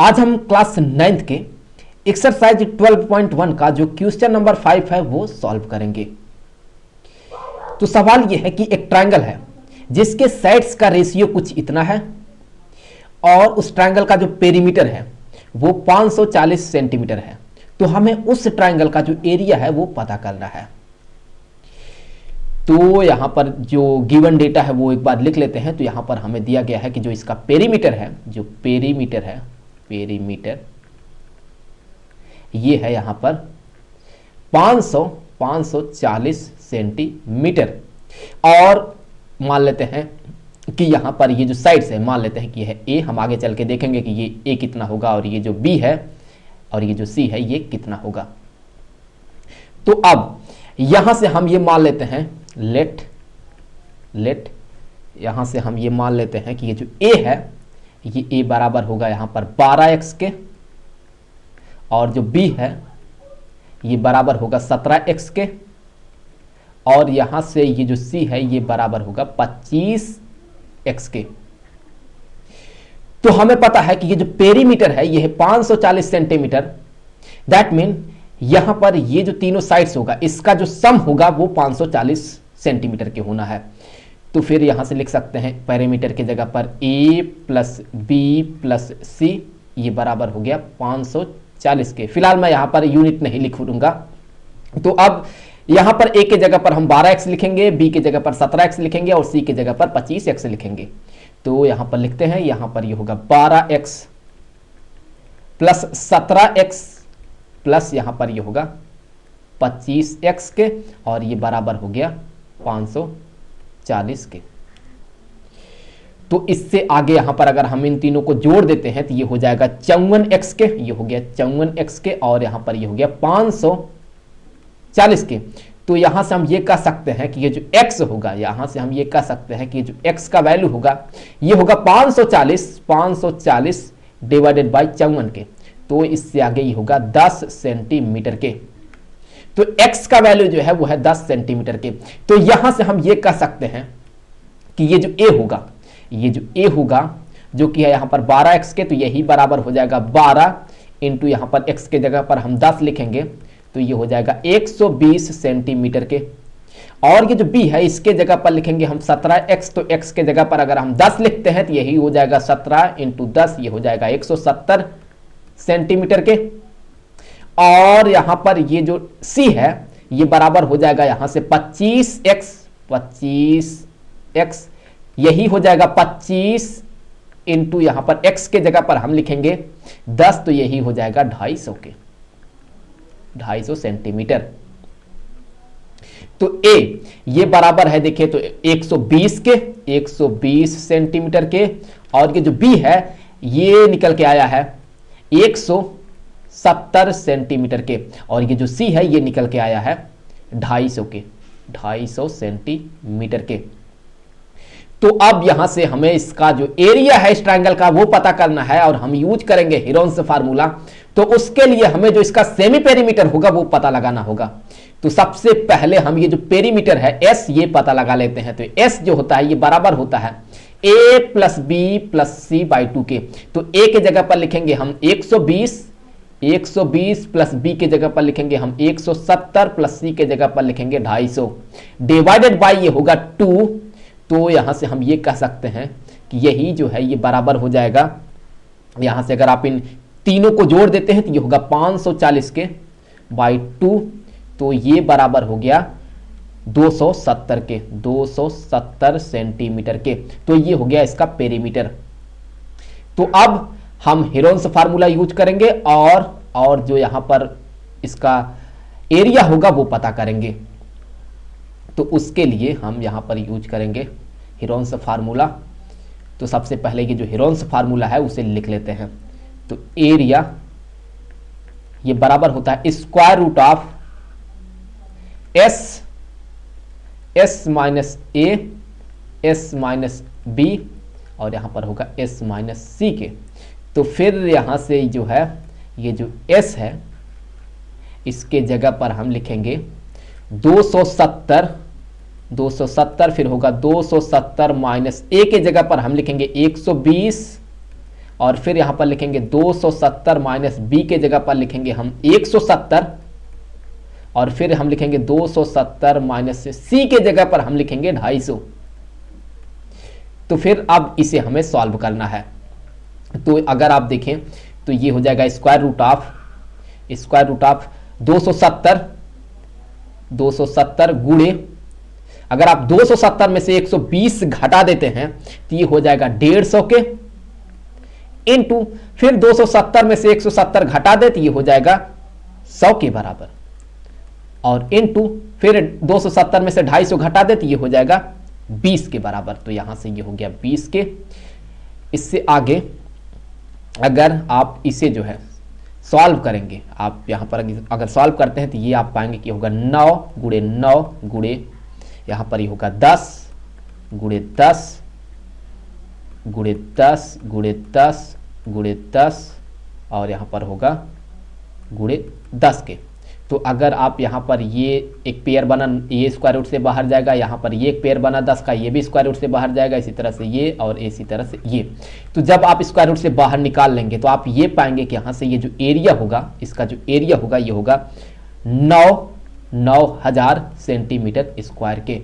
आज हम class 9th के एक्सरसाइज 12.1 का जो क्वेश्चन नंबर 5 है वो सॉल्व करेंगे। तो सवाल यह है कि एक ट्रायंगल है जिसके साइड्स का रेशियो कुछ इतना है और उस ट्रायंगल का जो पेरीमीटर है वो 540 सेंटीमीटर है। तो हमें उस ट्रायंगल का जो एरिया है वो पता करना है। तो यहां पर जो गिवन डेटा है वो एक बार लिख लेते हैं। तो यहां पर हमें दिया गया है कि जो इसका पेरीमीटर है, जो पेरीमीटर है, पेरीमीटर ये है यहां पर 540 सेंटीमीटर। और मान लेते हैं कि यहां पर ये जो साइड्स है मान लेते हैं कि यह ए। हम आगे चल के देखेंगे कि ये ए कितना होगा और ये जो बी है और ये जो सी है ये कितना होगा। तो अब यहां से हम ये मान लेते हैं लेट यहां से हम ये मान लेते हैं कि ये जो ए है ये ए बराबर होगा यहां पर 12x के और जो बी है ये बराबर होगा 17x के और यहां से ये जो सी है ये बराबर होगा 25x के। तो हमें पता है कि ये जो पेरीमीटर है ये है 540 सेंटीमीटर। दैट मीन यहां पर ये जो तीनों साइड्स होगा इसका जो सम होगा वो 540 सेंटीमीटर के होना है। तो फिर यहां से लिख सकते हैं पेरीमीटर की जगह पर a प्लस बी प्लस सी ये बराबर हो गया 540 के। फिलहाल मैं यहां पर यूनिट नहीं लिखूंगा। तो अब यहां पर a के जगह पर हम 12x लिखेंगे, b की जगह पर 17x लिखेंगे और c की जगह पर 25x लिखेंगे। तो यहां पर लिखते हैं, यहां पर ये होगा 12x प्लस 17x प्लस यहां पर ये होगा 25x के और ये बराबर हो गया 540 के। तो इससे आगे यहां पर अगर हम इन तीनों को जोड़ देते हैं तो ये हो जाएगा 54x के, ये हो गया 54x के और यहां पर ये हो गया 540 के। तो यहां से हम ये कह सकते हैं कि ये जो x होगा, यहां से हम ये कह सकते हैं कि ये जो x का वैल्यू होगा ये होगा 540 डिवाइडेड बाय 54 के। तो इससे आगे ये होगा 10 सेंटीमीटर के। तो x का वैल्यू जो है वो है 10 सेंटीमीटर के। तो यहां से हम ये कह सकते हैं कि ये जो a होगा, ये जो a होगा जो कि है यहां पर 12x के, तो यही बराबर हो जाएगा 12 इंटू यहां पर x के जगह पर हम 10 लिखेंगे तो ये हो जाएगा 120 सेंटीमीटर के। और ये जो b है इसके जगह पर लिखेंगे हम 17x, तो x के जगह पर अगर हम 10 लिखते हैं तो यही हो जाएगा 17 इंटू 10, ये हो जाएगा 170 सेंटीमीटर के। और यहां पर ये जो c है ये बराबर हो जाएगा यहां से 25x, यही हो जाएगा 25 इंटू यहां पर x के जगह पर हम लिखेंगे 10, तो यही हो जाएगा 250 के, 250 सेंटीमीटर। तो a ये बराबर है देखिए तो 120 के, 120 सेंटीमीटर के। और ये जो b है ये निकल के आया है 170 सेंटीमीटर के और ये जो c है ये निकल के आया है 250 के, 250 सेंटीमीटर के। तो अब यहां से हमें इसका जो एरिया है इस ट्रायंगल का वो पता करना है और हम यूज करेंगे हीरोन्स फार्मूला। तो उसके लिए हमें जो इसका सेमी पेरीमीटर होगा वो पता लगाना होगा। तो सबसे पहले हम ये जो पेरीमीटर है s ये पता लगा लेते हैं। तो s जो होता है ये बराबर होता है a plus B plus C by 2 के। तो a के जगह पर लिखेंगे हम 120 प्लस b के जगह पर लिखेंगे हम 170 प्लस c के जगह पर लिखेंगे 250 डिवाइडेड बाय ये होगा 2। तो यहां से हम ये कह सकते हैं कि यही जो है ये बराबर हो जाएगा, यहां से अगर आप इन तीनों को जोड़ देते हैं तो ये होगा 540 के बाई 2, तो ये बराबर हो गया 270 के, 270 सेंटीमीटर के। तो ये हो गया इसका पेरीमीटर। तो अब हम हीरोन्स फार्मूला यूज करेंगे और जो यहां पर इसका एरिया होगा वो पता करेंगे। तो उसके लिए हम यहां पर यूज करेंगे हीरोन्स फार्मूला। तो सबसे पहले ये जो हीरोन्स फार्मूला है उसे लिख लेते हैं। तो एरिया ये बराबर होता है square root of S minus A, S minus B और यहां पर होगा एस माइनस सी के। तो फिर यहां से जो है ये जो एस है इसके जगह पर हम लिखेंगे 270 फिर होगा 270 माइनस ए के जगह पर हम लिखेंगे 120 और फिर यहां पर लिखेंगे 270 माइनस बी के जगह पर लिखेंगे हम 170, और फिर हम लिखेंगे 270 माइनस सी के जगह पर हम लिखेंगे 250। तो फिर अब इसे हमें सॉल्व करना है। तो अगर आप देखें तो ये हो जाएगा स्क्वायर रूट ऑफ 270 गुणे, अगर आप 270 में से 120 घटा देते हैं तो ये हो जाएगा 150 के, इनटू फिर 270 में से 170 घटा दे तो ये हो जाएगा 100 के बराबर, और इनटू फिर 270 में से 250 घटा दे तो ये हो जाएगा 20 के बराबर। तो यहां से ये हो गया 20 के। इससे आगे अगर आप इसे जो है सॉल्व करेंगे, आप यहां पर अगर सॉल्व करते हैं तो ये आप पाएंगे कि होगा 9 गुणे यहां पर ये होगा 10 गुणे 10 गुणे 10 गुणे 10 गुणे 10, और यहां पर होगा गुणे 10 के। तो अगर आप यहाँ पर ये एक पेयर बना, ये स्क्वायर रूट से बाहर जाएगा, यहाँ पर ये एक पेयर बना 10 का, ये भी स्क्वायर रूट से बाहर जाएगा, इसी तरह से ये और इसी तरह से ये। तो जब आप स्क्वायर रूट से बाहर निकाल लेंगे तो आप ये पाएंगे कि यहाँ से ये जो एरिया होगा, इसका जो एरिया होगा ये होगा 9,000 सेंटीमीटर स्क्वायर के।